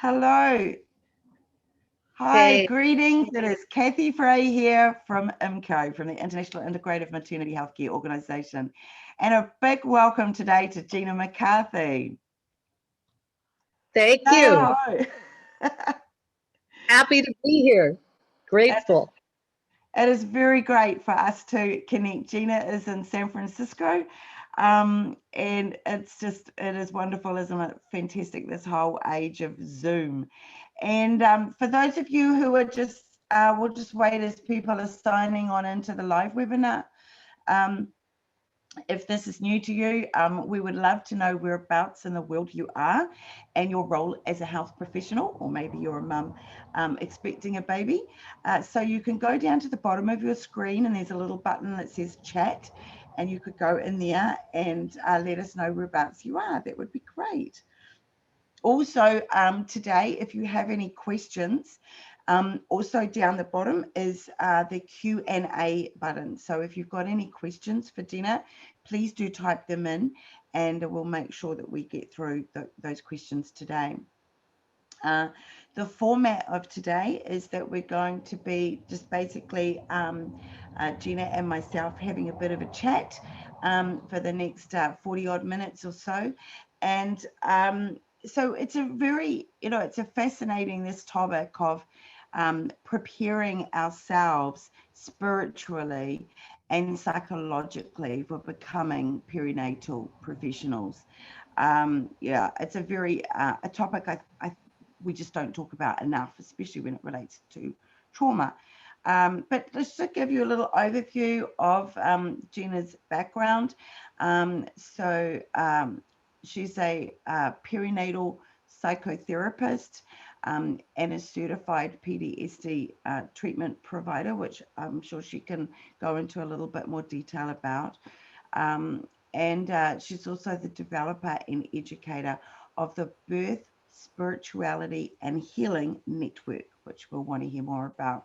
Hello. Hi, Hey, greetings. It is Kathy Frey here from IMCO, from the International Integrative Maternity Healthcare Organisation. And a big welcome today to Gina McCarthy. thank you. Hello. Happy to be here. Grateful. It is very great for us to connect. Gina is in San Francisco, and it is wonderful, isn't it? Fantastic, this whole age of Zoom. And for those of you who are we'll just wait as people are signing on into the live webinar. If this is new to you, we would love to know whereabouts in the world you are and your role as a health professional, or maybe you're a mum expecting a baby. So you can go down to the bottom of your screen and there's a little button that says chat, and you could go in there and let us know whereabouts you are. That would be great. Also, today, if you have any questions, also down the bottom is the Q&A button. So if you've got any questions for Gina, please do type them in and we'll make sure that we get through those questions today. The format of today is that we're going to be just basically Gina and myself having a bit of a chat for the next 40 odd minutes or so. And so it's a very, it's a fascinating, this topic of preparing ourselves spiritually and psychologically for becoming perinatal professionals. Yeah, it's a very, a topic we just don't talk about enough, especially when it relates to trauma. But let's just give you a little overview of Gina's background. She's a perinatal psychotherapist and a certified PTSD treatment provider, which I'm sure she can go into a little bit more detail about. And she's also the developer and educator of the Birth, Spirituality and Healing Network, which we'll want to hear more about.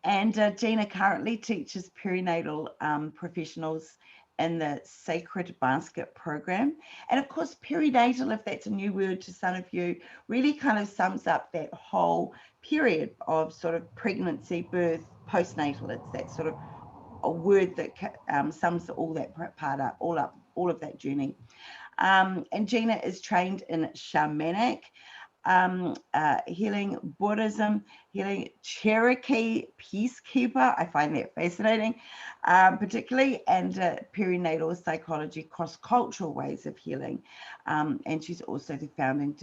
And Gina currently teaches perinatal professionals in the Sacred Basket program. And of course, perinatal, if that's a new word to some of you, really kind of sums up that whole period of sort of pregnancy, birth, postnatal. It's that sort of a word that sums all that part up, all of that journey. And Gina is trained in shamanic healing, Buddhism, healing, Cherokee peacekeeper. I find that fascinating, particularly, and perinatal psychology, cross-cultural ways of healing. And she's also the founding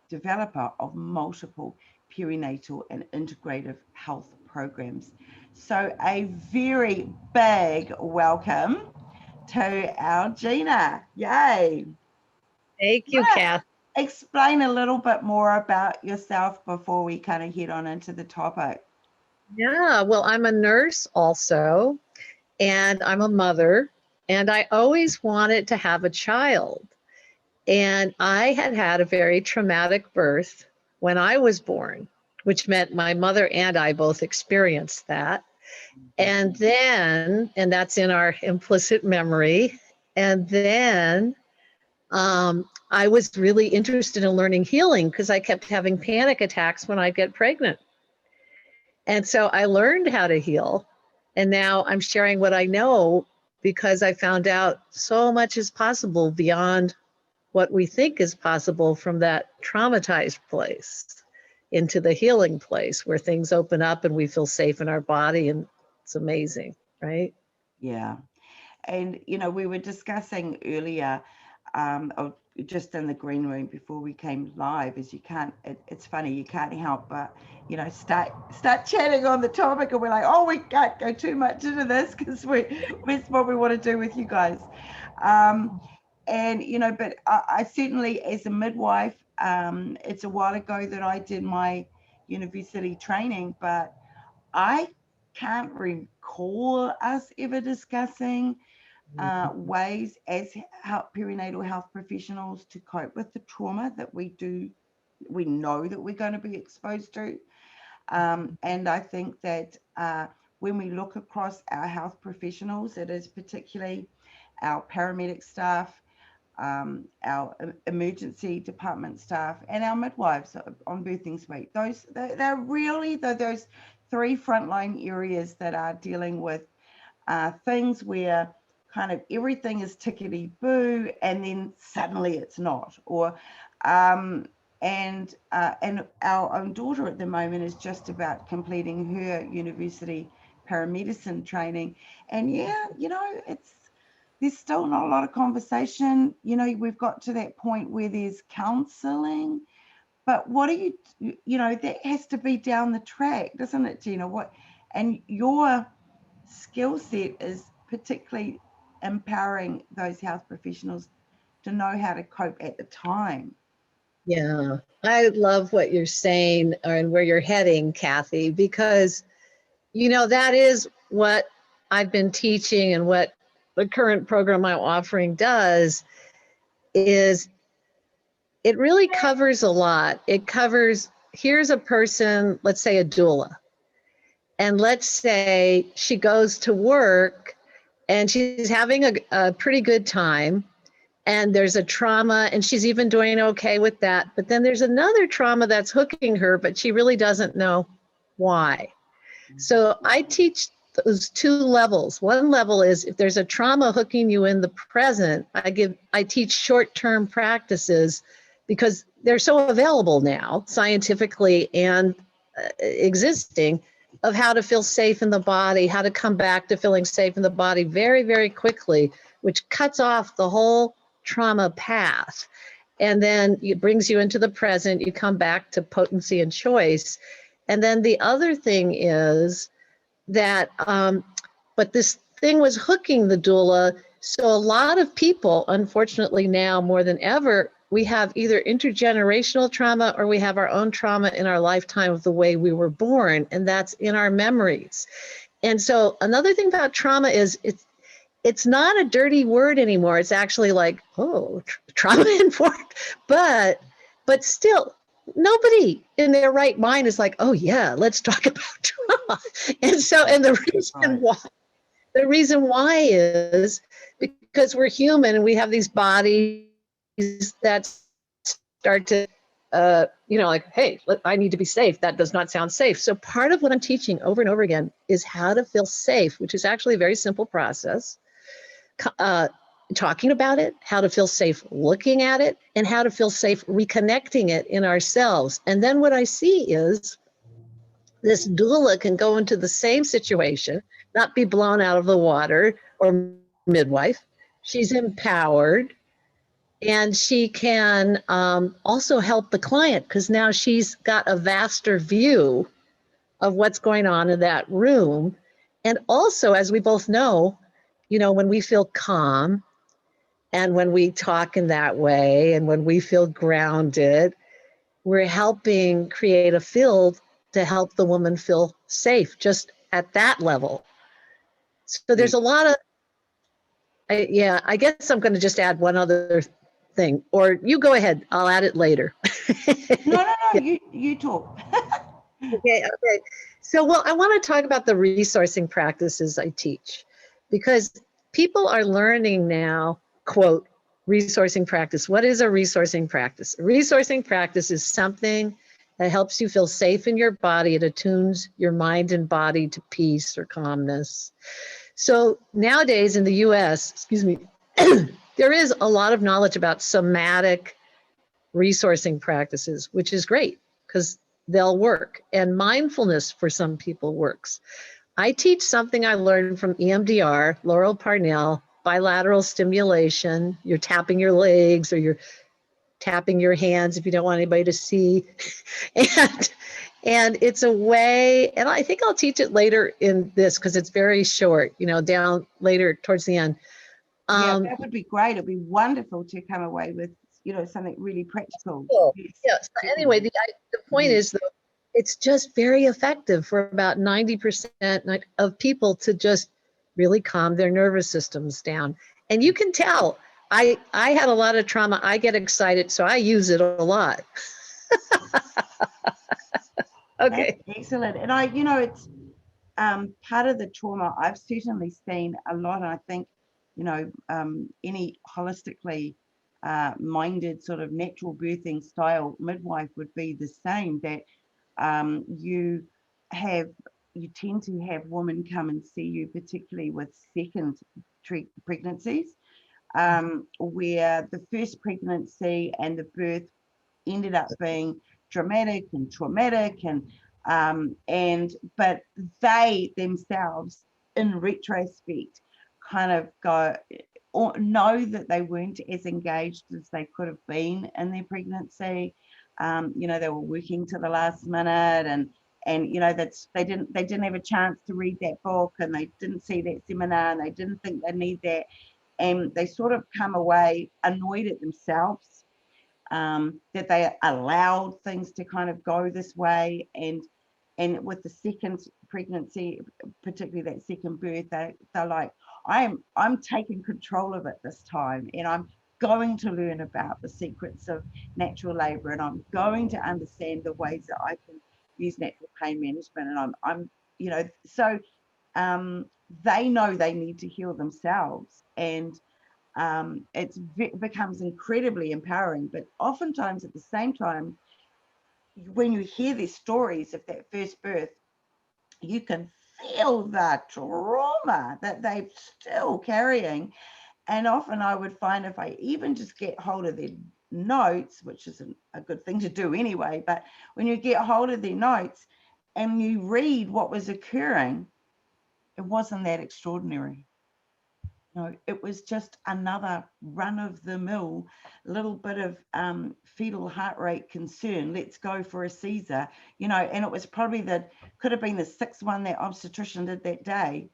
developer of multiple perinatal and integrative health programs. So a very big welcome to our Gina. Yay. Thank you, Kath. Explain a little bit more about yourself before we kind of head on into the topic. Yeah, well, I'm a nurse also, and I'm a mother, and I always wanted to have a child. And I had a very traumatic birth when I was born, which meant my mother and I both experienced that. And that's in our implicit memory. And then I was really interested in learning healing because I kept having panic attacks when I'd get pregnant. And so I learned how to heal. And now I'm sharing what I know because I found out so much is possible beyond what we think is possible from that traumatized place into the healing place where things open up and we feel safe in our body. And it's amazing, right? Yeah. And, we were discussing earlier, just in the green room before we came live, is it's funny, you can't help but, start chatting on the topic, and we're like, oh, we can't go too much into this because that's what we want to do with you guys. But I certainly, as a midwife, it's a while ago that I did my university training, but I can't recall us ever discussing ways as perinatal health professionals to cope with the trauma that we know that we're going to be exposed to. And I think that when we look across our health professionals, it is particularly our paramedic staff, our emergency department staff, and our midwives on birthing suite. They're really those three frontline areas that are dealing with things where kind of everything is tickety boo, and then suddenly it's not. Or and our own daughter at the moment is just about completing her university paramedicine training, and yeah, there's still not a lot of conversation. We've got to that point where there's counseling, but what do that has to be down the track, doesn't it, Gina? And your skill set is particularly empowering those health professionals to know how to cope at the time. Yeah, I love what you're saying and where you're heading, Kathy, because, that is what I've been teaching, and what the current program I'm offering does is it really covers a lot. It covers, here's a person, let's say a doula, and let's say she goes to work and she's having a pretty good time, and there's a trauma and she's even doing okay with that. But then there's another trauma that's hooking her, but she really doesn't know why. So I teach those two levels. One level is if there's a trauma hooking you in the present, I teach short-term practices because they're so available now, scientifically and existing, of how to feel safe in the body, how to come back to feeling safe in the body very, very quickly, which cuts off the whole trauma path. And then it brings you into the present. You come back to potency and choice. And then the other thing is that, but this thing was hooking the doula. So a lot of people, unfortunately now more than ever, we have either intergenerational trauma or we have our own trauma in our lifetime of the way we were born, and that's in our memories. And so another thing about trauma is it's not a dirty word anymore. It's actually like, oh, trauma informed, but still, nobody in their right mind is like, oh yeah, let's talk about trauma. And so, and the reason why is because we're human and we have these bodies that start to, like, hey, I need to be safe. That does not sound safe. So part of what I'm teaching over and over again is how to feel safe, which is actually a very simple process. Talking about it, how to feel safe looking at it, and how to feel safe reconnecting it in ourselves. And then what I see is this doula can go into the same situation, not be blown out of the water, or midwife. She's empowered, and she can also help the client because now she's got a vaster view of what's going on in that room. And also, as we both know, when we feel calm and when we talk in that way and when we feel grounded, we're helping create a field to help the woman feel safe just at that level. So there's a lot of, I guess I'm going to just add one other thing, or you go ahead, I'll add it later. No, you talk. Okay. So, well, I want to talk about the resourcing practices I teach, because people are learning now, quote, resourcing practice. What is a resourcing practice? A resourcing practice is something that helps you feel safe in your body. It attunes your mind and body to peace or calmness. So nowadays in the US, there is a lot of knowledge about somatic resourcing practices, which is great because they'll work. And mindfulness for some people works. I teach something I learned from EMDR, Laurel Parnell, bilateral stimulation. You're tapping your legs or you're tapping your hands if you don't want anybody to see. And it's a way, and I think I'll teach it later in this because it's very short, down later towards the end. Yeah, that would be great. It'd be wonderful to come away with, something really practical. Cool. Yes. So anyway, the point is, though, it's just very effective for about 90% of people to just really calm their nervous systems down. And you can tell, I had a lot of trauma. I get excited, so I use it a lot. Okay. That's excellent. And it's part of the trauma I've certainly seen a lot. And I think, any holistically minded sort of natural birthing style midwife would be the same, that you tend to have women come and see you, particularly with second pregnancies, where the first pregnancy and the birth ended up being dramatic and traumatic, and but they themselves, in retrospect, kind of go or know that they weren't as engaged as they could have been in their pregnancy. They were working to the last minute, and that's they didn't have a chance to read that book, and they didn't see that seminar, and they didn't think they need that, and they sort of come away annoyed at themselves, that they allowed things to kind of go this way, and with the second pregnancy, particularly that second birth, they're like, I'm taking control of it this time, and I'm going to learn about the secrets of natural labor, and I'm going to understand the ways that I can use natural pain management, and I'm so they know they need to heal themselves, and it becomes incredibly empowering. But oftentimes at the same time, when you hear these stories of that first birth, you can feel the trauma that they're still carrying. And often I would find, if I even just get hold of their notes, which isn't a good thing to do anyway, but when you get hold of their notes and you read what was occurring, it wasn't that extraordinary. It was just another run-of-the-mill little bit of fetal heart rate concern. Let's go for a Caesar, and it was probably could have been the sixth one that obstetrician did that day,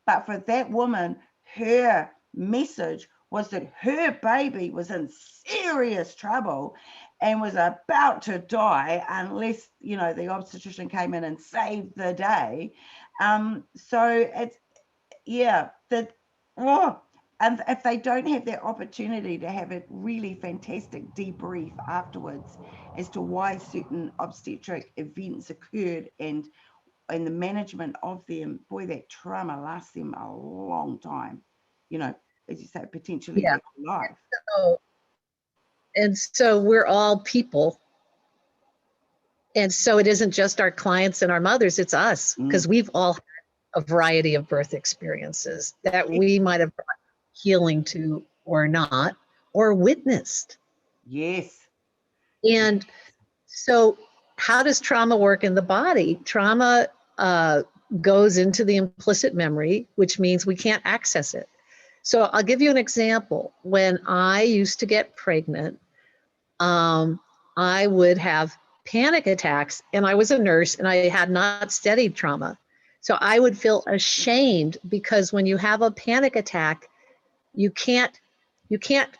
But for that woman, her message was that her baby was in serious trouble and was about to die unless, the obstetrician came in and saved the day. So it's, and if they don't have that opportunity to have a really fantastic debrief afterwards as to why certain obstetric events occurred, and the management of them, boy, that trauma lasts them a long time, as you say, potentially their whole life. And so we're all people. And so it isn't just our clients and our mothers, it's us, because we've all had a variety of birth experiences that we might have brought healing to or not, or witnessed. Yes. And so how does trauma work in the body? Trauma goes into the implicit memory, which means we can't access it. So I'll give you an example. When I used to get pregnant, I would have panic attacks, and I was a nurse and I had not studied trauma. So I would feel ashamed, because when you have a panic attack, you can't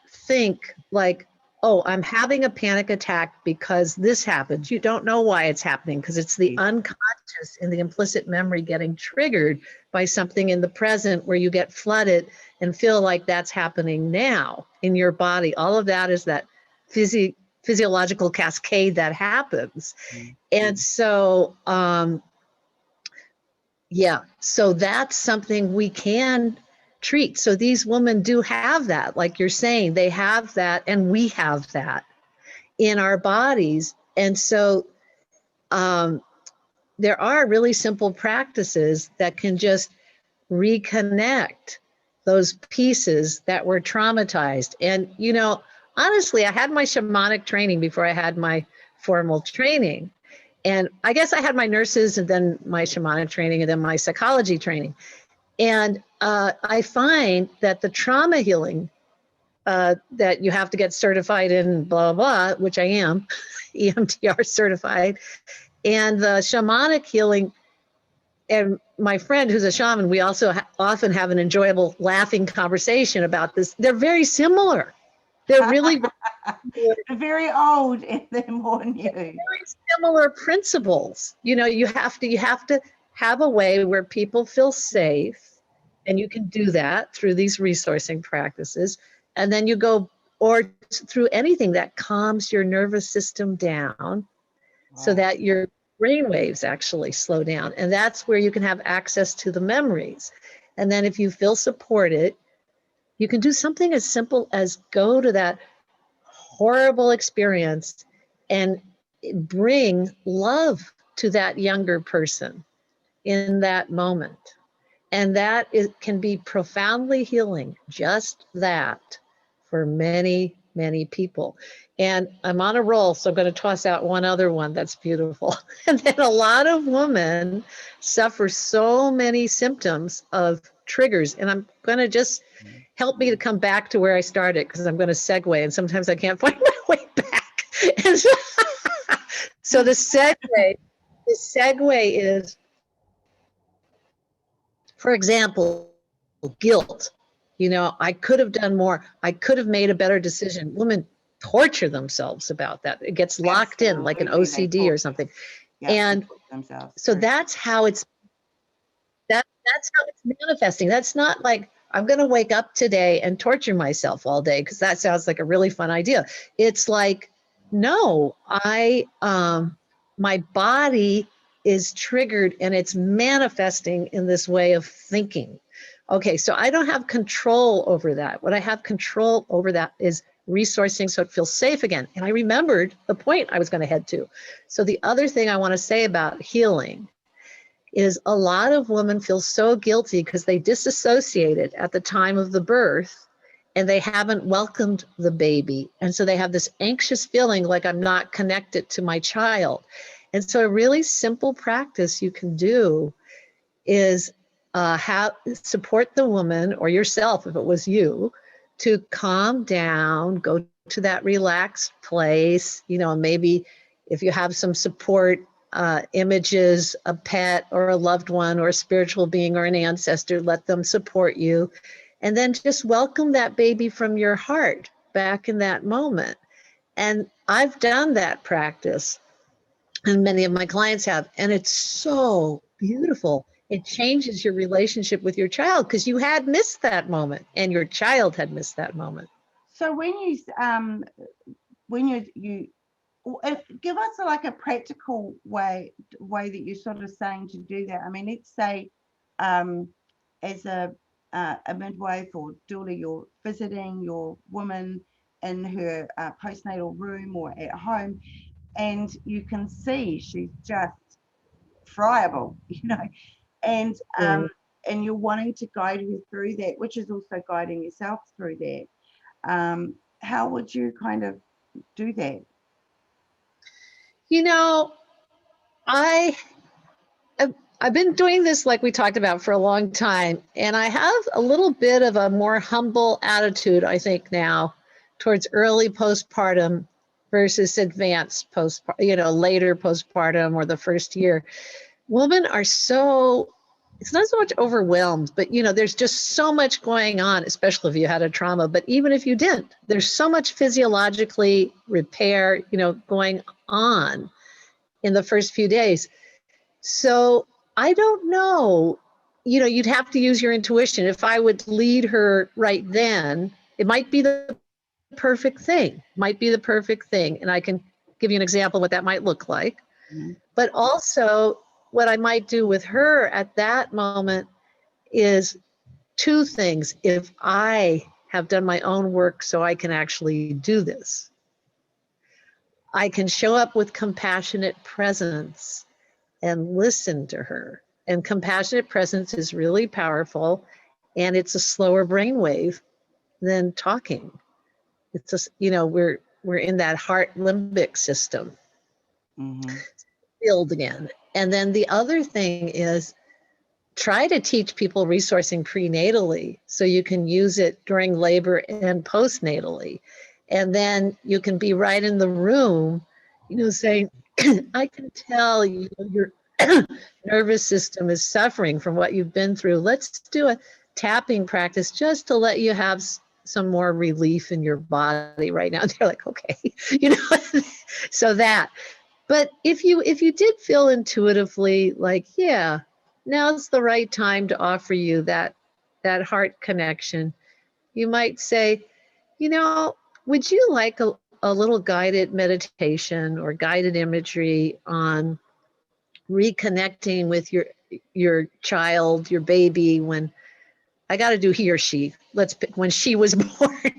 think like, oh, I'm having a panic attack because this happened. You don't know why it's happening, because it's the unconscious and the implicit memory getting triggered by something in the present, where you get flooded and feel like that's happening now in your body. All of that is that physiological cascade that happens. And so, so that's something we can treat. So these women do have that, like you're saying, they have that, and we have that in our bodies. And so there are really simple practices that can just reconnect those pieces that were traumatized. And, honestly, I had my shamanic training before I had my formal training. And I guess I had my nurses, and then my shamanic training, and then my psychology training. And I find that the trauma healing that you have to get certified in, blah, blah, which I am, EMDR certified, and the shamanic healing, and my friend who's a shaman, we also often have an enjoyable laughing conversation about this. They're very similar. They're really very old, and they're more new. Very similar principles. You have to have a way where people feel safe, and you can do that through these resourcing practices. And then you go, or through anything that calms your nervous system down, so that your brain waves actually slow down. And that's where you can have access to the memories. And then if you feel supported, You can do something as simple as go to that horrible experience and bring love to that younger person in that moment. And that can be profoundly healing, just that, for many, many people. And I'm on a roll, so I'm going to toss out one other one that's beautiful. And then a lot of women suffer so many symptoms of triggers. And I'm going to just help me to come back to where I started, because I'm going to segue, and sometimes I can't find my way back. And so the segue is, for example, guilt. You know, I could have done more. I could have made a better decision. Women torture themselves about that. It gets locked in like an OCD or something. And so that's how it's manifesting. That's not like I'm going to wake up today and torture myself all day, because that sounds like a really fun idea. It's like, no, my body is triggered and it's manifesting in this way of thinking. Okay, so I don't have control over that. What I have control over that is resourcing so it feels safe again. And I remembered the point I was going to head to. So the other thing I want to say about healing is a lot of women feel so guilty because they disassociated at the time of the birth and they haven't welcomed the baby. And so they have this anxious feeling like I'm not connected to my child. And so a really simple practice you can do is support the woman, or yourself if it was you, to calm down, go to that relaxed place, you know, maybe if you have some support images, a pet or a loved one or a spiritual being or an ancestor, let them support you. And then just welcome that baby from your heart back in that moment. And I've done that practice, and many of my clients have, and it's so beautiful. It changes your relationship with your child because you had missed that moment and your child had missed that moment. So when you give us like a practical way that you're sort of saying to do that. I mean, let's say as a midwife or doula, you're visiting your woman in her postnatal room or at home, and you can see she's just friable, you know, and and you're wanting to guide her through that, which is also guiding yourself through that. How would you kind of do that? You know, I've been doing this, like we talked about, for a long time, and I have a little bit of a more humble attitude, I think, now towards early postpartum versus advanced postpartum, you know, later postpartum or the first year. Women are so, it's not so much overwhelmed, but you know, there's just so much going on, especially if you had a trauma. But even if you didn't, there's so much physiologically repair, you know, going on in the first few days. So I don't know, you know, you'd have to use your intuition. If I would lead her right then, it might be the perfect thing, And I can give you an example of what that might look like. Mm-hmm. But also what I might do with her at that moment is two things. If I have done my own work so I can actually do this, I can show up with compassionate presence and listen to her. And compassionate presence is really powerful, and it's a slower brainwave than talking. It's just, you know, we're in that heart limbic system. Mm-hmm. Build again. And then the other thing is try to teach people resourcing prenatally so you can use it during labor and postnatally. And then you can be right in the room, you know, saying, I can tell you your nervous system is suffering from what you've been through. Let's do a tapping practice just to let you have some more relief in your body right now. They're like, okay, you know, so that. But if you did feel intuitively like, yeah, now's the right time to offer you that heart connection, you might say, you know, would you like a little guided meditation or guided imagery on reconnecting with your child, your baby, when I got to do he or she. Let's pick when she was born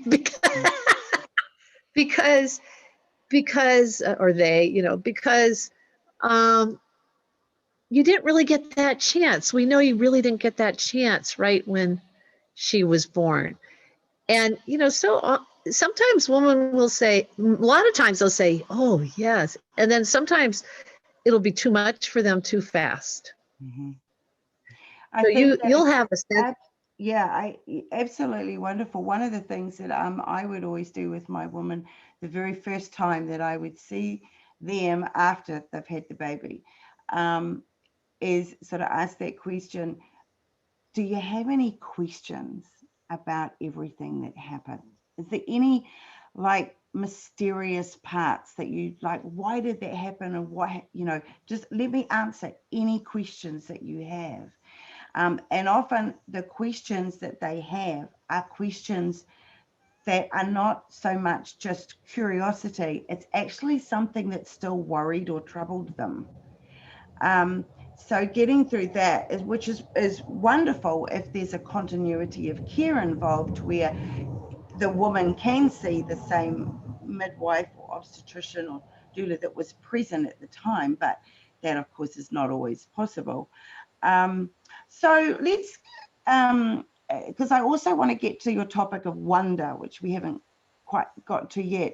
because or they, because um, you didn't really get that chance. We know you really didn't get that chance right when she was born. And, sometimes women will say, a lot of times they'll say, oh, yes. And then sometimes it'll be too much for them too fast. Mm-hmm. I So think you'll have a sense. Absolutely wonderful. One of the things that I would always do with my woman, the very first time that I would see them after they've had the baby, is sort of ask that question, do you have any questions about everything that happened? Is there any like mysterious parts that you like, why did that happen? And what, just let me answer any questions that you have. And often the questions that they have are questions that are not so much just curiosity, it's actually something that still worried or troubled them. So getting through that which is wonderful if there's a continuity of care involved where the woman can see the same midwife or obstetrician or doula that was present at the time, but that of course is not always possible. So let's, because I also want to get to your topic of wonder, which we haven't quite got to yet.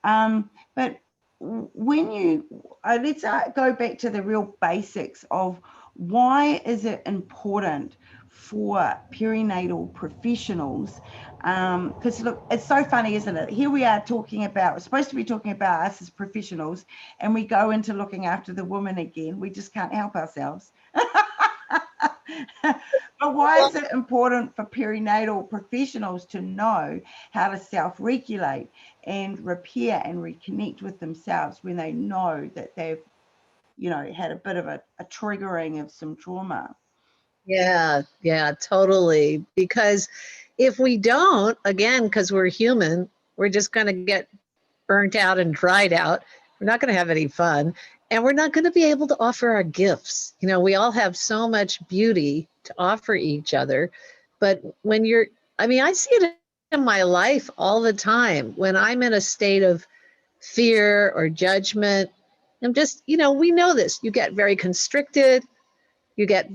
But when let's go back to the real basics of why is it important for perinatal professionals? Because look, it's so funny, isn't it? Here we are we're supposed to be talking about us as professionals, and we go into looking after the woman again. We just can't help ourselves. But why is it important for perinatal professionals to know how to self-regulate and repair and reconnect with themselves when they know that they've, had a bit of a triggering of some trauma? Yeah, totally. Because if we don't, again, because we're human, we're just going to get burnt out and dried out. We're not going to have any fun. And we're not going to be able to offer our gifts. We all have so much beauty to offer each other. But when I see it in my life all the time. When I'm in a state of fear or judgment, I'm just, we know this. You get very constricted. You get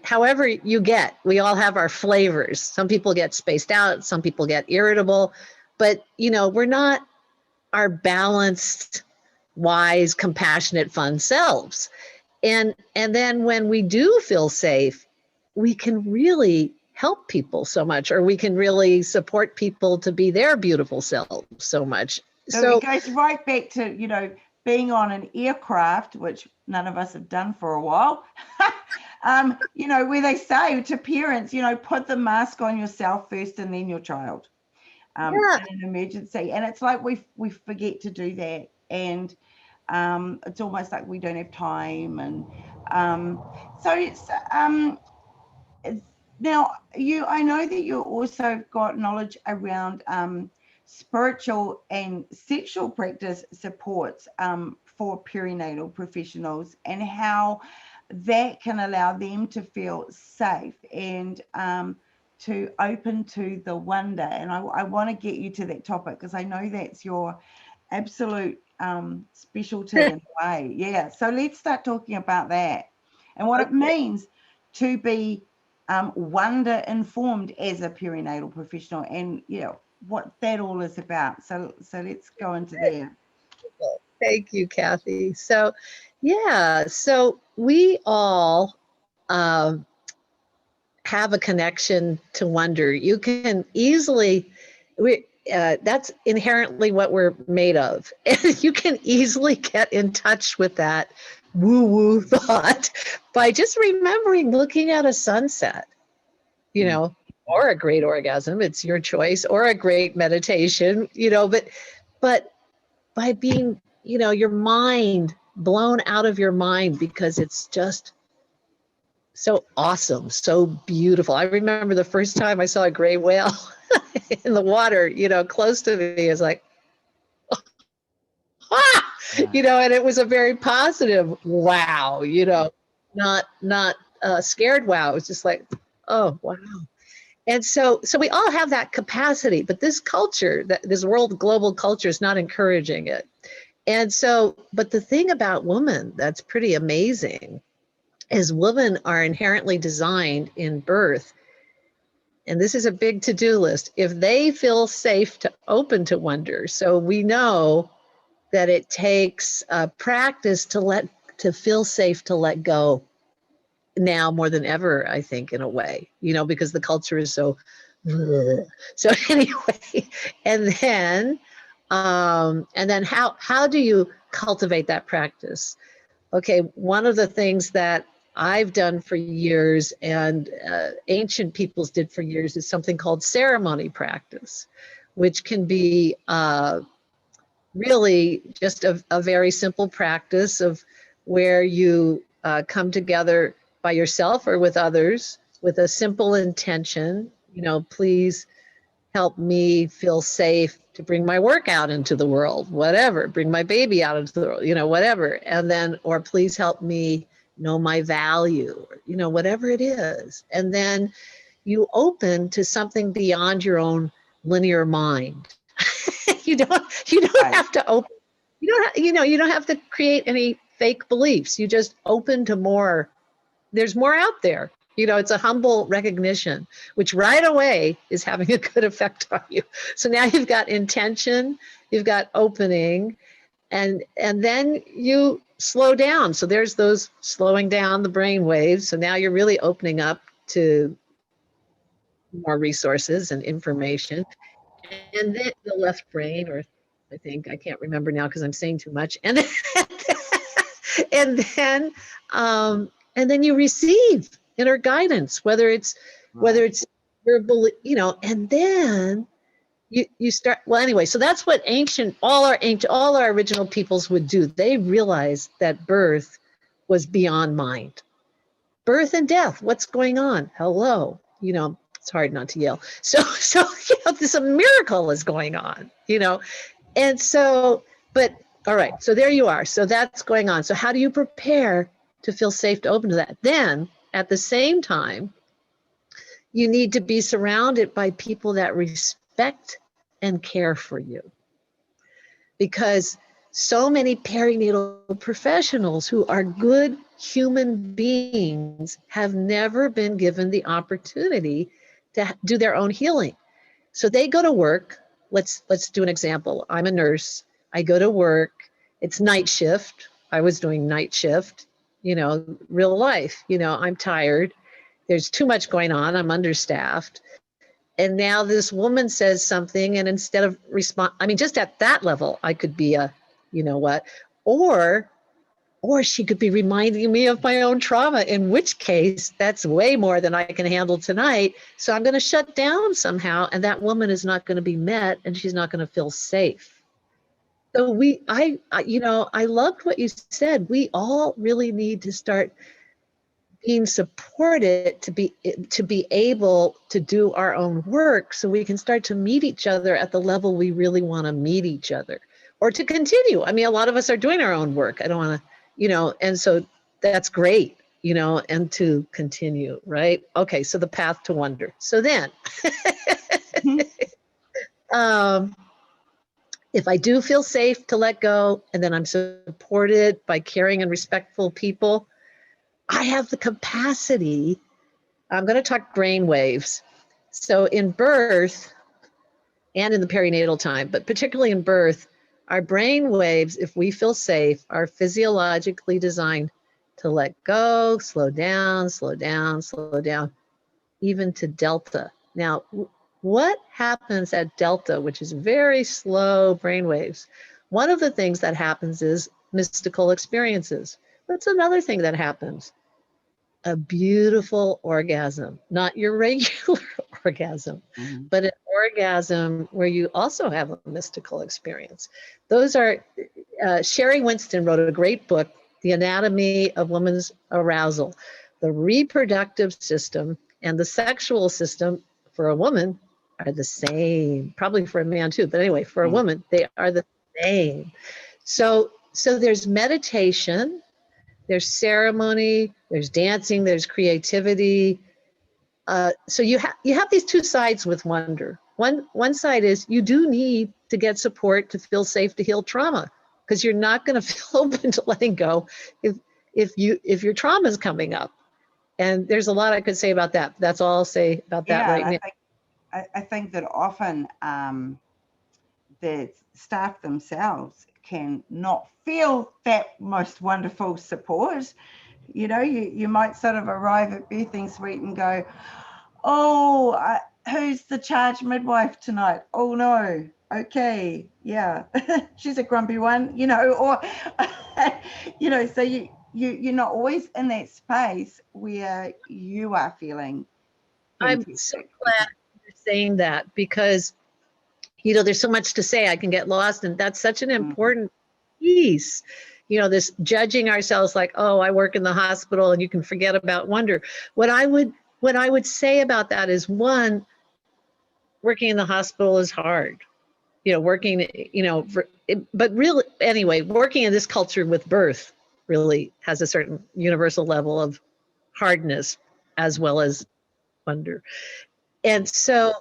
however you get, we all have our flavors. Some people get spaced out, some people get irritable, but we're not our balanced, wise, compassionate, fun selves. And then when we do feel safe, we can really help people so much, or we can really support people to be their beautiful selves so much. So it goes right back to, being on an aircraft, which none of us have done for a while, where they say to parents, put the mask on yourself first and then your child in an emergency. And it's like we forget to do that. And it's almost like we don't have time. And so it's now I know that you also got knowledge around spiritual and sexual practice supports for perinatal professionals and how that can allow them to feel safe and to open to the wonder. And I want to get you to that topic because I know that's your absolute specialty in a way. Yeah. So let's start talking about that and what it means to be wonder informed as a perinatal professional and what that all is about. So let's go into there. Thank you, Kathy. So we all have a connection to wonder. You can easily that's inherently what we're made of. And you can easily get in touch with that woo-woo thought by just remembering looking at a sunset, or a great orgasm, it's your choice, or a great meditation, but by being, your mind blown out of your mind because it's just so awesome, so beautiful. I remember the first time I saw a gray whale in the water, close to me. It's like, and it was a very positive wow, not scared wow. It was just like, oh wow. And so we all have that capacity, but this culture, this world global culture is not encouraging it. And so, but the thing about women that's pretty amazing is women are inherently designed in birth, and this is a big to-do list, if they feel safe to open to wonder. So we know that it takes practice to feel safe to let go now more than ever, I think, in a way, because the culture is so, ugh. So anyway, and then how do you cultivate that practice? Okay, one of the things that I've done for years and ancient peoples did for years is something called ceremony practice, which can be really just a very simple practice of where you come together by yourself or with others with a simple intention, please help me feel safe to bring my work out into the world, whatever, bring my baby out into the world, whatever. And then, or please help me know my value, whatever it is. And then you open to something beyond your own linear mind. you don't Right. have to open, you don't have to create any fake beliefs. You just open to more. There's more out there. It's a humble recognition, which right away is having a good effect on you. So now you've got intention, you've got opening, and then you slow down. So there's those slowing down the brain waves. So now you're really opening up to more resources and information. And then the left brain, or I can't remember now because I'm saying too much. And then, and then and then you receive inner guidance, whether it's verbal, and then you start. Well, anyway, so that's what all our original peoples would do. They realized that birth was beyond mind. Birth and death, what's going on? Hello, it's hard not to yell. So this a miracle is going on, and so, but all right, so there you are. So that's going on. So how do you prepare to feel safe to open to that? Then at the same time, you need to be surrounded by people that respect and care for you. Because so many perinatal professionals who are good human beings have never been given the opportunity to do their own healing. So they go to work. Let's do an example. I'm a nurse. I go to work. It's night shift. I was doing night shift, real life. I'm tired. There's too much going on. I'm understaffed. And now this woman says something, and instead of just at that level, I could be or she could be reminding me of my own trauma, in which case that's way more than I can handle tonight. So I'm going to shut down somehow, and that woman is not going to be met, and she's not going to feel safe. So I loved what you said. We all really need to start being supported to be able to do our own work, so we can start to meet each other at the level we really want to meet each other, or to continue. I mean, a lot of us are doing our own work. I don't want to, and so that's great, and to continue, right? Okay, so the path to wonder. So then, if I do feel safe to let go, and then I'm supported by caring and respectful people, I have the capacity. I'm going to talk brain waves. So in birth and in the perinatal time, but particularly in birth, our brain waves, if we feel safe, are physiologically designed to let go, slow down, slow down, slow down, even to delta. Now, what happens at delta, which is very slow brain waves? One of the things that happens is mystical experiences. What's another thing that happens? A beautiful orgasm, not your regular orgasm, but an orgasm where you also have a mystical experience. Those are, Sherry Winston wrote a great book, The Anatomy of Woman's Arousal. The reproductive system and the sexual system for a woman are the same, probably for a man too, but anyway, for a woman, they are the same. So there's meditation, there's ceremony, there's dancing, there's creativity, So you have these two sides with wonder. One side is you do need to get support to feel safe to heal trauma, because you're not going to feel open to letting go if your trauma is coming up. And there's a lot I could say about that. That's all I'll say about that right now. I think that often the staff themselves can not feel that most wonderful support. You know, you might sort of arrive at birthing suite and go, oh, who's the charge midwife tonight? Oh no, okay, yeah, she's a grumpy one, you know, or you know, so you're not always in that space where you are feeling I'm fantastic. so glad you're saying that, because there's so much to say, I can get lost, and that's such an important piece. This judging ourselves like, oh, I work in the hospital, and you can forget about wonder. What I would say about that is, one, working in the hospital is hard. Working, but really, anyway, working in this culture with birth really has a certain universal level of hardness as well as wonder. And so,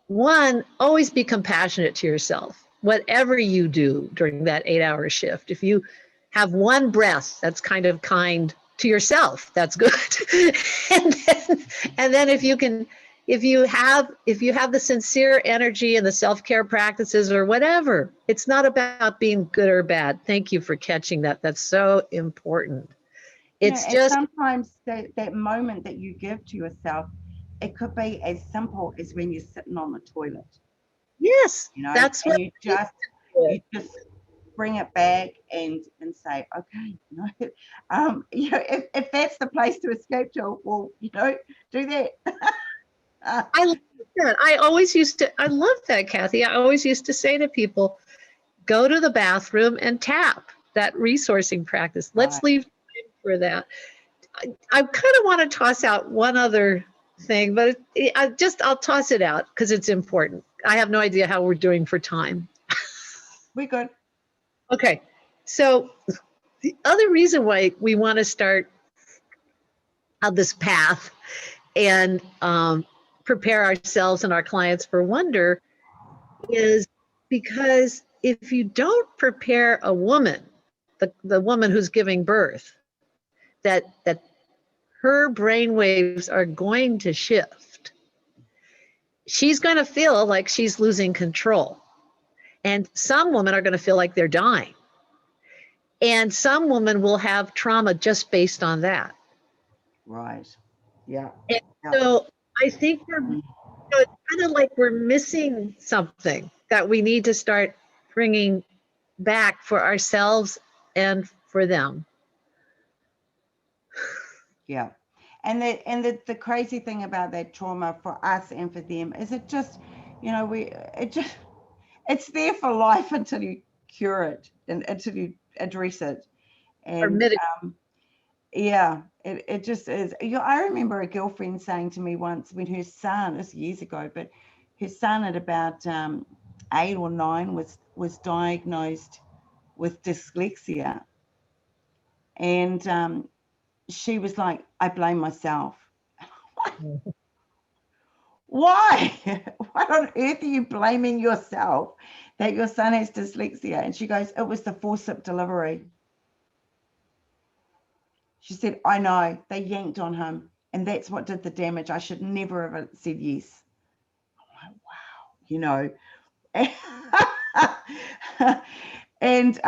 one, always be compassionate to yourself. Whatever you do during that 8-hour shift, if you have one breath that's kind of kind to yourself, that's good. and then if you have the sincere energy and the self-care practices or whatever, it's not about being good or bad. Thank you for catching that. That's so important. It's just sometimes that moment that you give to yourself, it could be as simple as when you're sitting on the toilet. Yes, that's what you just bring it back and say, okay, if that's the place to escape to, well, do that. I love that. I love that, Kathy. I always used to say to people, go to the bathroom and tap, that resourcing practice. Let's leave time for that. I kind of want to toss out one other thing, but I'll toss it out because it's important. I have no idea how we're doing for time. We're good. Okay. So the other reason why we want to start on this path and prepare ourselves and our clients for wonder is because if you don't prepare a woman, the woman who's giving birth, that her brain waves are going to shift. She's going to feel like she's losing control. And some women are going to feel like they're dying. And some women will have trauma just based on that. Right. Yeah. And so I think it's kind of like we're missing something that we need to start bringing back for ourselves and for them. Yeah. And the crazy thing about that trauma for us and for them is it just, it's there for life until you cure it and until you address it. And it just is. I remember a girlfriend saying to me once when her son, this years ago, but her son at about 8 or 9 was diagnosed with dyslexia. And she was like, I blame myself. Why? Why on earth are you blaming yourself that your son has dyslexia? And she goes, it was the forceps delivery. She said, I know, they yanked on him and that's what did the damage. I should never have said yes. I'm like, wow, and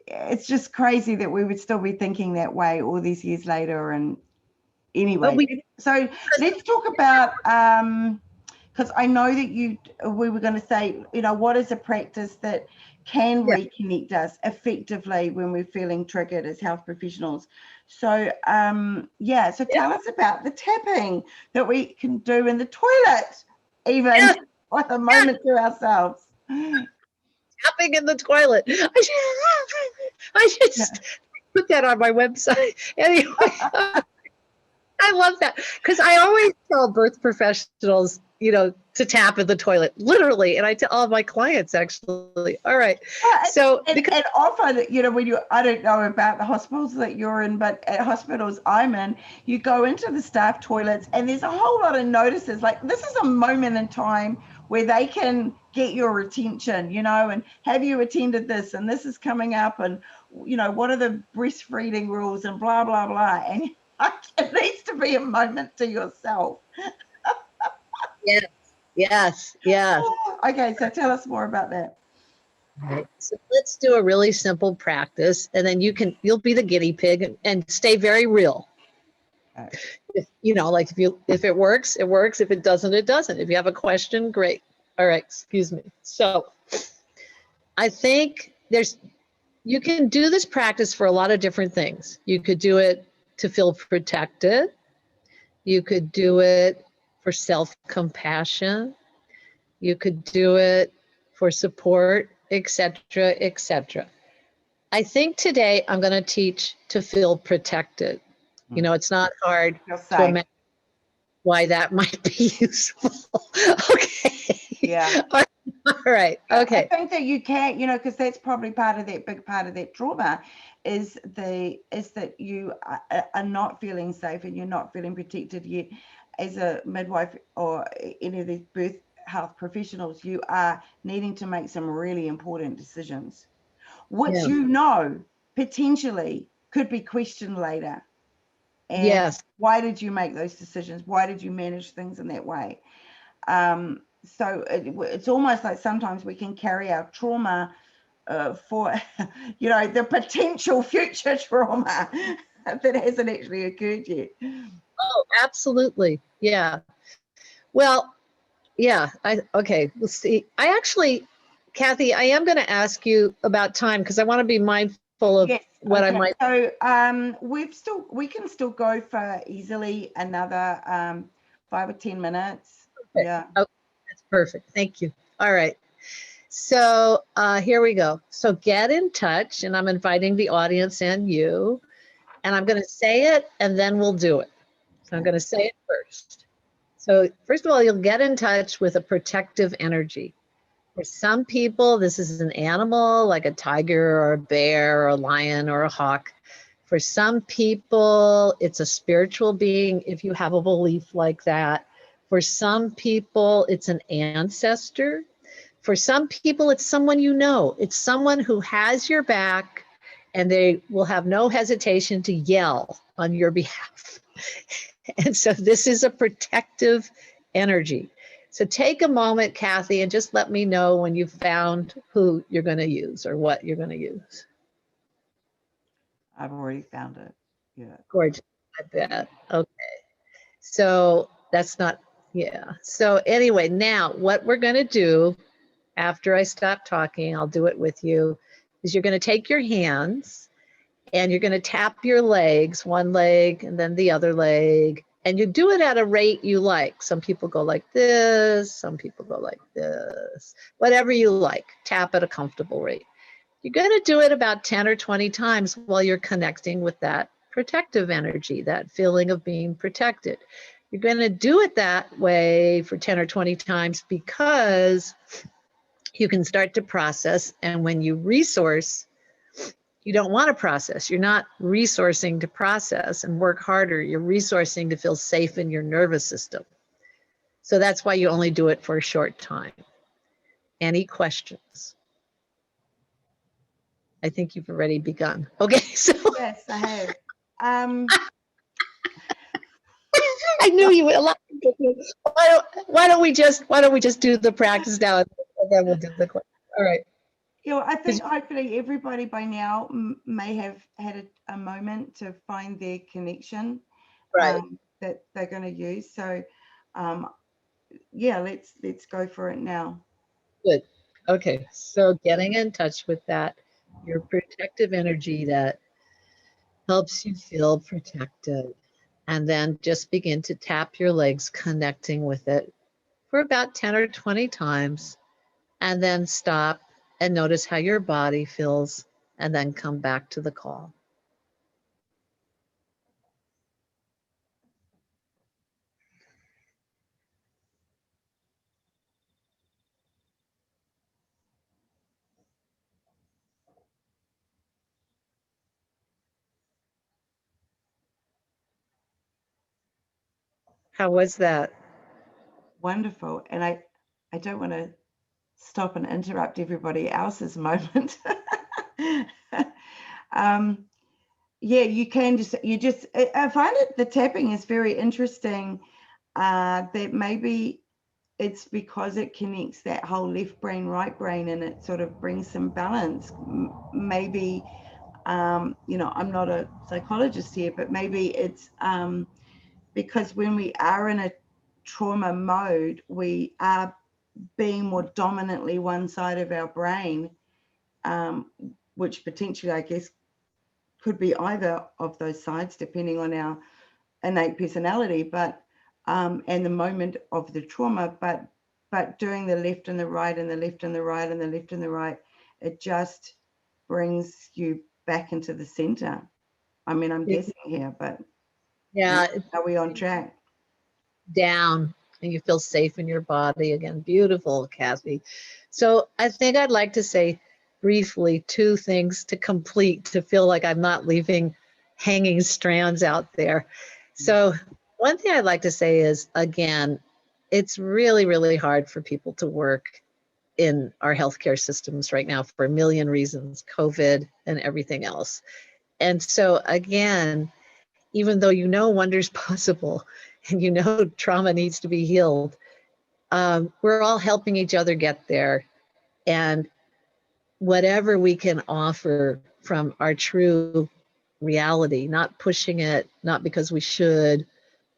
it's just crazy that we would still be thinking that way all these years later. And anyway, so let's talk about, because I know that we were going to say, what is a practice that can reconnect us effectively when we're feeling triggered as health professionals. So, so tell us about the tapping that we can do in the toilet, even for a moment to ourselves. Tapping in the toilet. I just put that on my website. Anyway, I love that because I always tell birth professionals, to tap in the toilet, literally. And I tell all of my clients, actually, all right. Well, So and often, you know, when you, I don't know about the hospitals that you're in, but at hospitals I'm in, you go into the staff toilets and there's a whole lot of notices. Like, this is a moment in time where they can get your attention, you know, and have you attended this, and this is coming up, and, you know, what are the breastfeeding rules, and blah, blah, blah. And it needs to be a moment to yourself. yes, yes, yes. Okay, so tell us more about that. Right. So let's do a really simple practice, and then you'll be the guinea pig and stay very real. Okay. If, you know, like if it works, it works. If it doesn't, it doesn't. If you have a question, great. All right, excuse me. So I think you can do this practice for a lot of different things. You could do it to feel protected. You could do it for self-compassion. You could do it for support, etc., etc. I think today I'm going to teach to feel protected. You know, it's not hard to imagine why that might be useful. Okay. Yeah. All right. Okay. I think that you can, you know, because that's probably part of that, big part of that trauma is that you are not feeling safe and you're not feeling protected yet. As a midwife or any of these birth health professionals, you are needing to make some really important decisions, which Yeah. you know potentially could be questioned later. And Yes. why did you make those decisions? Why did you manage things in that way? So it's almost like sometimes we can carry our trauma for, you know, the potential future trauma that hasn't actually occurred yet. Oh, absolutely. Yeah. Well, yeah. Okay. Let's see. I actually, Kathy, I am going to ask you about time because I want to be mindful of Yes. what Okay. I might. So we can still go for easily another 5 or 10 minutes. Okay. Yeah. Oh, that's perfect. Thank you. All right. So here we go. So get in touch, and I'm inviting the audience and you, and I'm going to say it, and then we'll do it. So I'm going to say it first. So first of all, you'll get in touch with a protective energy. For some people, this is an animal like a tiger or a bear or a lion or a hawk. For some people, it's a spiritual being, if you have a belief like that. For some people, it's an ancestor. For some people, it's someone you know. It's someone who has your back, and they will have no hesitation to yell on your behalf. And so this is a protective energy. So take a moment, Kathy, and just let me know when you've found who you're going to use or what you're going to use. I've already found it. Yeah. Gorgeous. I bet. Okay. So that's not, yeah. So anyway, now what we're going to do after I stop talking, I'll do it with you, is you're going to take your hands and you're going to tap your legs, one leg and then the other leg. And you do it at a rate you like. Some people go like this, some people go like this, whatever you like. Tap at a comfortable rate. You're going to do it about 10 or 20 times while you're connecting with that protective energy, that feeling of being protected. You're going to do it that way for 10 or 20 times because you can start to process. And when you resource, you don't want to process. You're not resourcing to process and work harder. You're resourcing to feel safe in your nervous system. So that's why you only do it for a short time. Any questions? I think you've already begun. Okay, so Yes, I have. Um, I knew you would. A lot of people do. Why don't we just do the practice now, and then we'll do the question. All right. you know, I think hopefully everybody by now may have had a moment to find their connection Right. that they're going to use. So, yeah, let's go for it now. Good. Okay. So getting in touch with that, your protective energy that helps you feel protected. And then just begin to tap your legs, connecting with it for about 10 or 20 times. And then stop and notice how your body feels, and then come back to the call. How was that? Wonderful. And I don't want to stop and interrupt everybody else's moment. um, yeah, you can just I find it, the tapping is very interesting, that maybe it's because it connects that whole left brain, right brain, and it sort of brings some balance. Maybe, you know, I'm not a psychologist here, but maybe it's because when we are in a trauma mode, we are being more dominantly one side of our brain, which potentially, I guess, could be either of those sides, depending on our innate personality, but and the moment of the trauma. But doing the left and the right and the left and the right and the left and the right, it just brings you back into the center. I mean, I'm guessing here, but Yeah, are we on track? down and you feel safe in your body again. Beautiful, Kathy. So I think I'd like to say briefly two things to complete, to feel like I'm not leaving hanging strands out there. So one thing I'd like to say is, again, it's really, really hard for people to work in our healthcare systems right now for a million reasons, COVID and everything else. And so again, even though you know wonder's possible and you know trauma needs to be healed, we're all helping each other get there. And whatever we can offer from our true reality, not pushing it, not because we should,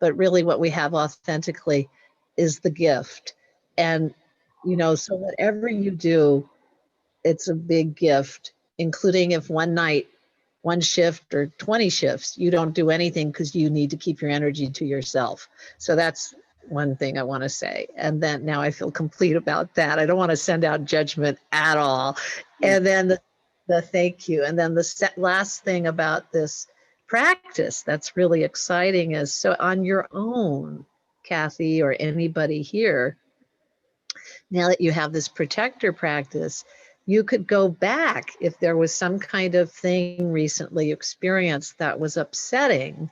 but really what we have authentically is the gift. And, you know, so whatever you do, it's a big gift, including if one night, one shift or 20 shifts, you don't do anything because you need to keep your energy to yourself. So that's one thing I want to say. And then now I feel complete about that. I don't want to send out judgment at all. Yeah. And then the thank you. And then the last thing about this practice that's really exciting is, so on your own, Kathy, or anybody here, now that you have this protector practice, you could go back if there was some kind of thing recently experienced that was upsetting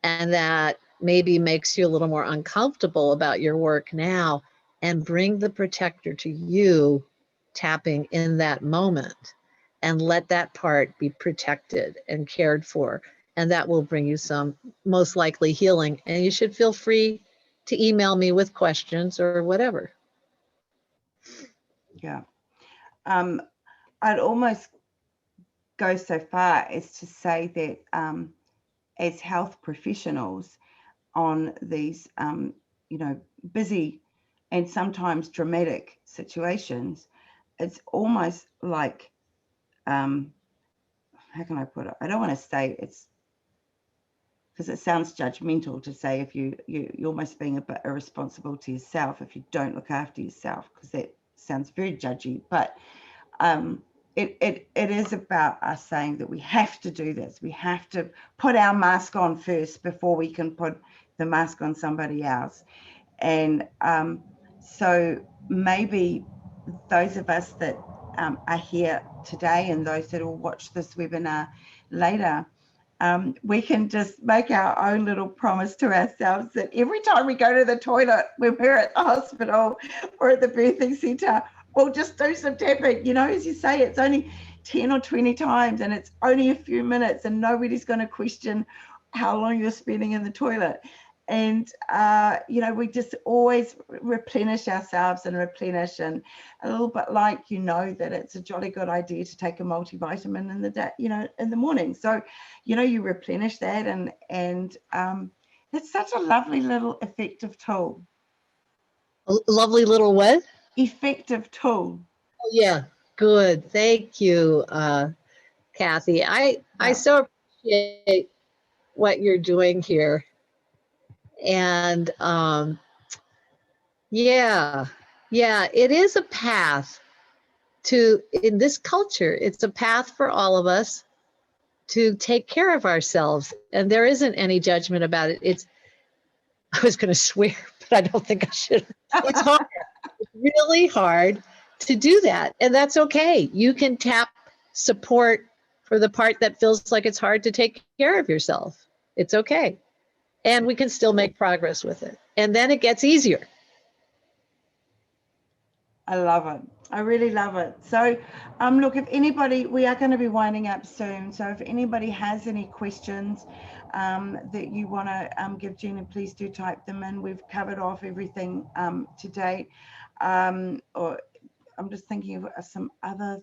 and that maybe makes you a little more uncomfortable about your work now, and bring the protector to you, tapping in that moment, and let that part be protected and cared for. And that will bring you some, most likely, healing. And you should feel free to email me with questions or whatever. Yeah. I'd almost go so far as to say that as health professionals on these, you know, busy and sometimes dramatic situations, it's almost like, how can I put it? I don't want to say it's, because it sounds judgmental to say if you're almost being a bit irresponsible to yourself if you don't look after yourself, because that sounds very judgy. But it is about us saying that we have to do this. We have to put our mask on first before we can put the mask on somebody else. And so maybe those of us that are here today and those that will watch this webinar later, we can just make our own little promise to ourselves that every time we go to the toilet when we're at the hospital or at the birthing centre, we'll just do some tapping. You know, as you say, it's only 10 or 20 times and it's only a few minutes and nobody's going to question how long you're spending in the toilet. And, you know, we just always replenish ourselves and replenish, and a little bit like, you know, that it's a jolly good idea to take a multivitamin in the day, you know, in the morning. So, you know, you replenish that, and it's such a lovely little effective tool. Lovely little what? Effective tool. Oh, yeah, good. Thank you, Kathy. I so appreciate what you're doing here. And yeah, yeah, it is a path to, in this culture, it's a path for all of us to take care of ourselves. And there isn't any judgment about it. It's, I was going to swear, but I don't think I should. It's hard. It's really hard to do that. And that's okay. You can tap support for the part that feels like it's hard to take care of yourself. It's okay. and we can still make progress with it. And then it gets easier. I love it. I really love it. So, look, if anybody, we are going to be winding up soon. So if anybody has any questions that you want to give Gina, please do type them in. We've covered off everything to date. Or I'm just thinking of some other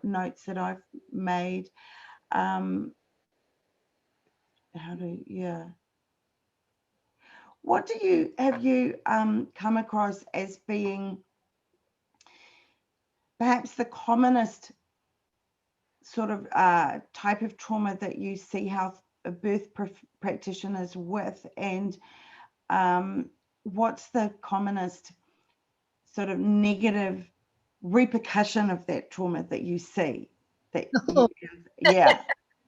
notes that I've made. What have you come across as being perhaps the commonest sort of type of trauma that you see health birth practitioners with, and what's the commonest sort of negative repercussion of that trauma that you see? In the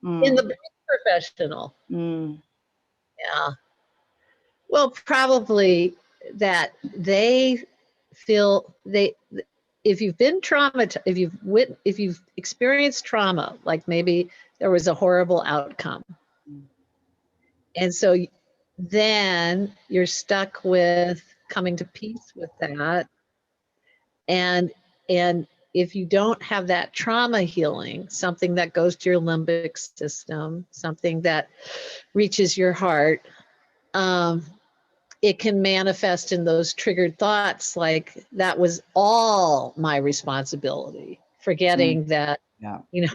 birth professional. Yeah. Well, probably that they feel if you've been traumatized, if you've experienced trauma, like maybe there was a horrible outcome, and so then you're stuck with coming to peace with that, and if you don't have that trauma healing, something that goes to your limbic system, something that reaches your heart, it can manifest in those triggered thoughts like that was all my responsibility, forgetting that, you know,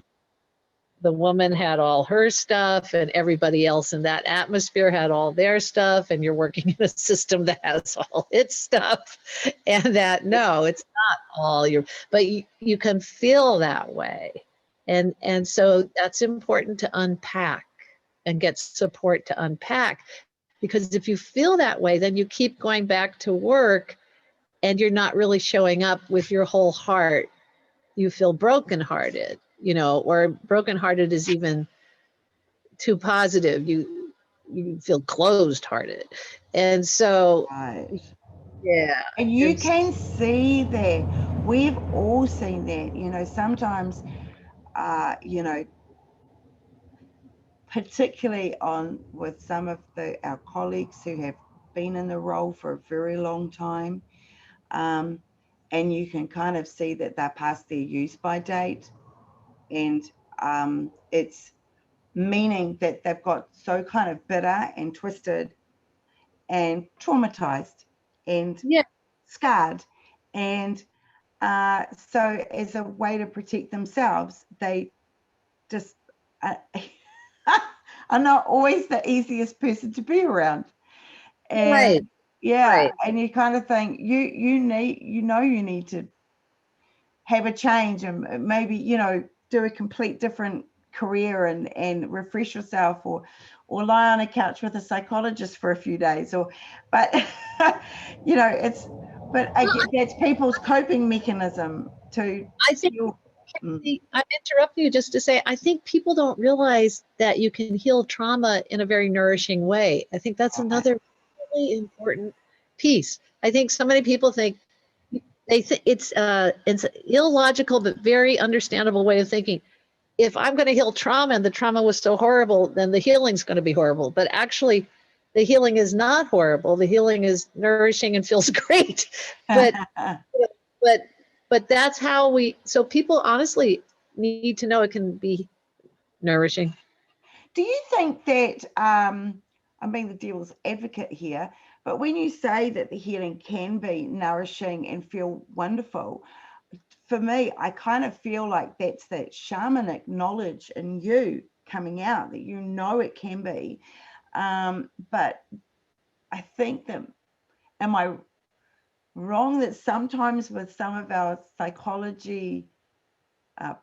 the woman had all her stuff and everybody else in that atmosphere had all their stuff, and you're working in a system that has all its stuff, and that no, it's not all your, but you can feel that way. And so that's important to unpack and get support to unpack. Because if you feel that way, then you keep going back to work and you're not really showing up with your whole heart. You feel brokenhearted, you know, or brokenhearted is even too positive. You feel closed-hearted. And so, yeah. And you can see that. We've all seen that, you know, sometimes, you know, particularly with some of our colleagues who have been in the role for a very long time, and you can kind of see that they're past their use by date, and it's meaning that they've got so kind of bitter and twisted and traumatized and scarred, and so as a way to protect themselves, they just are not always the easiest person to be around. And and you kind of think you need to have a change and maybe, you know, do a complete different career and refresh yourself, or lie on a couch with a psychologist for a few days, but you know, I guess that's people's coping mechanism to. I think I interrupt you just to say, I think people don't realize that you can heal trauma in a very nourishing way. I think that's another really important piece. I think so many people think it's illogical but very understandable way of thinking. If I'm going to heal trauma and the trauma was so horrible, then the healing's going to be horrible. But actually, the healing is not horrible. The healing is nourishing and feels great. But that's how so people honestly need to know it can be nourishing. Do you think that, I'm being the devil's advocate here, but when you say that the healing can be nourishing and feel wonderful, for me, I kind of feel like that's that shamanic knowledge in you coming out, that you know it can be. But I think that, am I wrong that sometimes with some of our psychology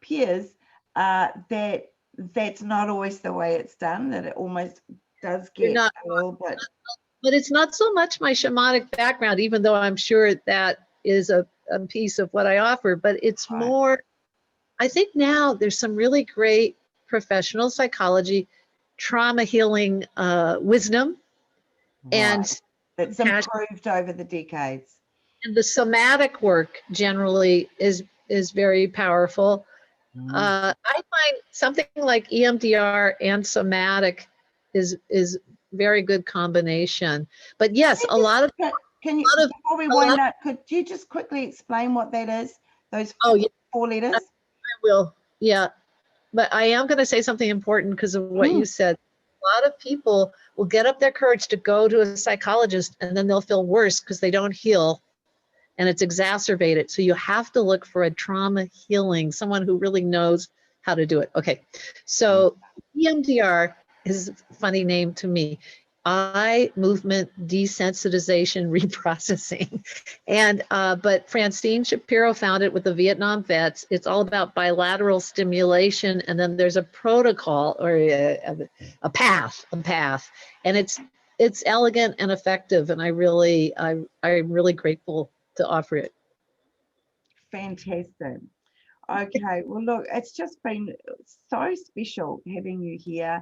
peers, that's not always the way it's done, that it almost does get a little bit. But it's not so much my shamanic background, even though I'm sure that is a piece of what I offer, but it's more, I think now there's some really great professional psychology, trauma healing wisdom, and that's improved over the decades. And the somatic work generally is very powerful. I find something like EMDR and somatic is very good combination. But yes, a lot of, Can you, before we wind up, could you just quickly explain what that is? Those oh yeah, 4 letters? I will. Yeah, but I am going to say something important because of what you said. A lot of people will get up their courage to go to a psychologist, and then they'll feel worse because they don't heal, and it's exacerbated. So you have to look for a trauma healing, someone who really knows how to do it. Okay, so EMDR is a funny name to me. Eye movement desensitization reprocessing. And but Francine Shapiro found it with the Vietnam vets. It's all about bilateral stimulation, and then there's a protocol or a path, and it's elegant and effective. And I'm really grateful to offer it. Fantastic. Okay, well, look, it's just been so special having you here,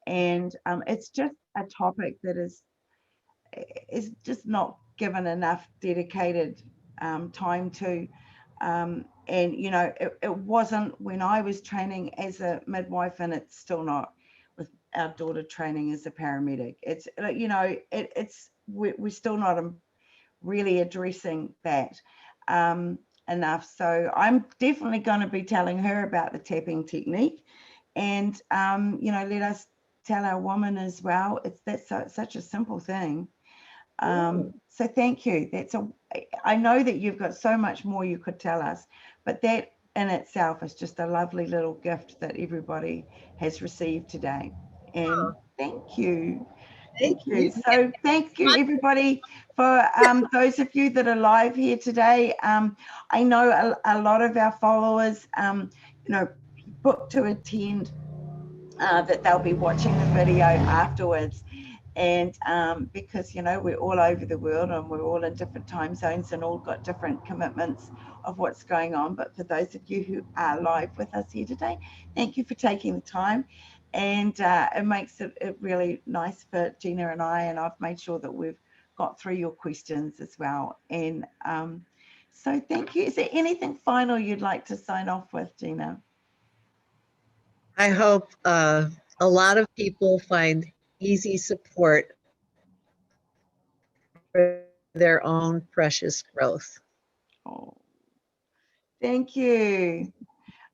and it's just a topic that is just not given enough dedicated time to. And you know, it wasn't when I was training as a midwife, and it's still not with our daughter training as a paramedic. It's, you know, we're still not really addressing that enough. So I'm definitely going to be telling her about the tapping technique, and you know, let us tell our woman as well. That's such a simple thing. So thank you. I know that you've got so much more you could tell us, but that in itself is just a lovely little gift that everybody has received today. And thank you. Thank you. So thank you everybody for those of you that are live here today. I know a lot of our followers, you know, booked to attend, that they'll be watching the video afterwards. And because, you know, we're all over the world and we're all in different time zones and all got different commitments of what's going on. But for those of you who are live with us here today, thank you for taking the time. And it makes it really nice for Gina and I've made sure that we've got through your questions as well. And so thank you. Is there anything final you'd like to sign off with, Gina? I hope a lot of people find easy support for their own precious growth. Oh, thank you.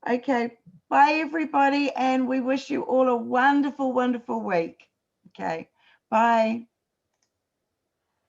Okay, bye everybody, and we wish you all a wonderful, wonderful week. Okay, bye.